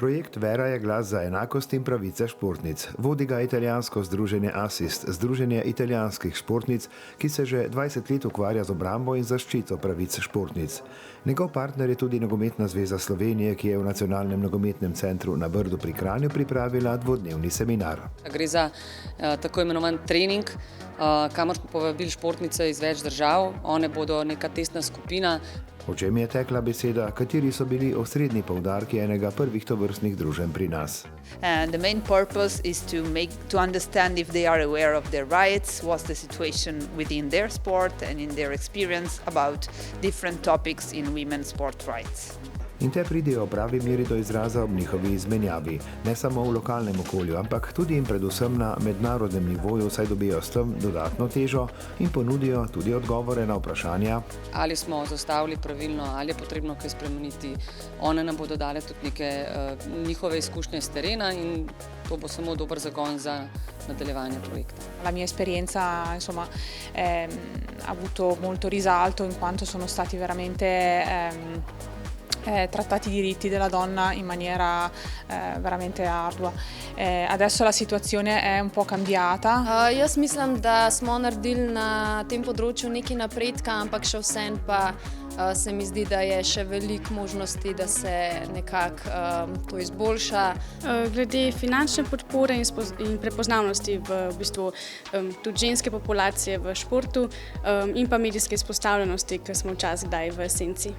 Projekt Vera je glas za enakost in pravice športnic. Vodi ga italijansko združenje Assist, združenje italijanskih športnic, ki se že 20 let ukvarja z obrambo in zaščito pravic športnic. Njegov partner je tudi Nogometna zveza Slovenije, ki je v Nacionalnem nogometnem centru na Brdu pri Kranju pripravila dvodnevni seminar. Gre za tako imenovan trening, kamor smo povabili športnice iz več držav. One bodo neka testna skupina. O čem je tekla beseda, kateri so bili osrednji poudarki enega prvih tovrstnih druženj pri nas? And the main purpose is to understand if they are aware of their rights, what's the situation within their sport and in their experience about different topics in women's sport rights. In te pridejo v pravi meri do izraza ob njihovi izmenjavi, ne samo v lokalnem okolju, ampak tudi in predvsem na mednarodnem nivoju, saj dobijo s tem dodatno težo in ponudijo tudi odgovore na vprašanja. Ali smo zastavili pravilno, ali je potrebno kaj spremeniti. One nam bodo dale tudi neke njihove izkušnje z terena in to bo samo dober zagon za nadaljevanje projekta. La mia esperienza insomma ha avuto molto risalto in quanto sono stati veramente trattati i diritti della donna in maniera veramente ardua. Adesso la situazione è un po' cambiata. Jaz mislim, da smo naredili na tem področju nekaj napredka, ampak še vseeno pa se mi zdi, da je še veliko možnosti, da se nekako to izboljša. Glede finančne podpore in prepoznavnosti v bistvu tudi ženske populacije v športu in pa medijske izpostavljenosti, ki smo včasih kdaj v senci.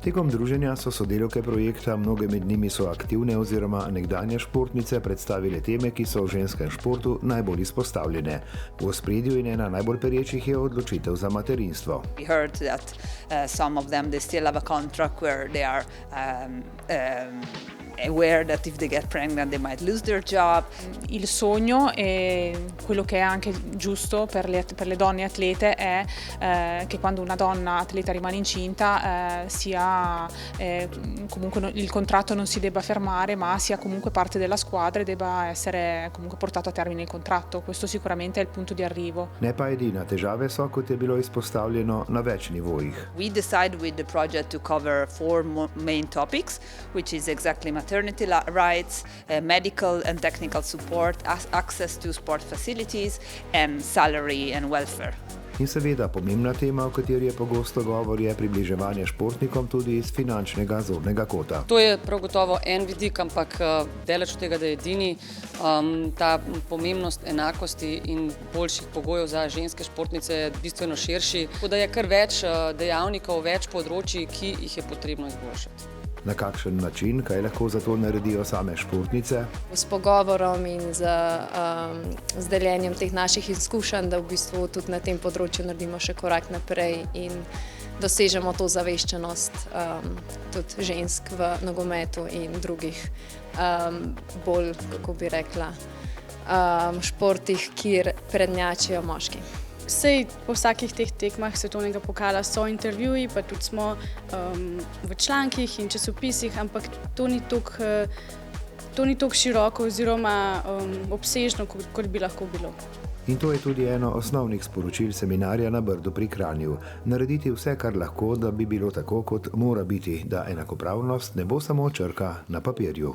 Tekom druženja so sodelavke projekta, mnoge med njimi so aktivne oziroma nekdanje športnice, predstavile teme, ki so v ženskem športu najbolj izpostavljene. V ospredju in ena najbolj perečih je odločitev za materinstvo. We heard that some of them they still have a contract where they are aware that if they get pregnant they might lose their job. Il sogno e quello che è anche giusto per le donne atlete è che quando una donna atleta rimane incinta comunque il contratto non si debba fermare, ma sia comunque parte della squadra e debba essere comunque portato a termine il contratto. Questo sicuramente è il punto di arrivo. Ne pa edina, težave so, kot je bilo izpostavljeno, na več nivojih. We decided with the project to cover 4 main topics, which is exactly maternity rights, medical and technical support, access to sport facilities and salary and welfare. In seveda pomembna tema, o kateri je pogosto govor, je približevanje športnikom tudi iz finančnega zornega kota. To je prav gotovo en vidik, ampak daleč od tega, da je edini. Ta pomembnost enakosti in boljših pogojev za ženske športnice je bistveno širši. Tako da je kar več dejavnikov, več področij, ki jih je potrebno izboljšati. Na kakšen način, kaj lahko za to naredijo same športnice? S pogovorom in z deljenjem teh naših izkušenj, da v bistvu tudi na tem področju naredimo še korak naprej in dosežemo to zaveščenost tudi žensk v nogometu in drugih bolj, kako bi rekla, športih, kjer prednjačijo moški. Sej po vsakih teh tekmah svetovnega pokala so intervjuji, pa tudi smo v člankih in časopisih, ampak to ni toliko široko oziroma obsežno, kot bi lahko bilo. In to je tudi eno osnovnih sporočil seminarja na Brdu pri Kranju. Narediti vse, kar lahko, da bi bilo tako, kot mora biti, da enakopravnost ne bo samo črka na papirju.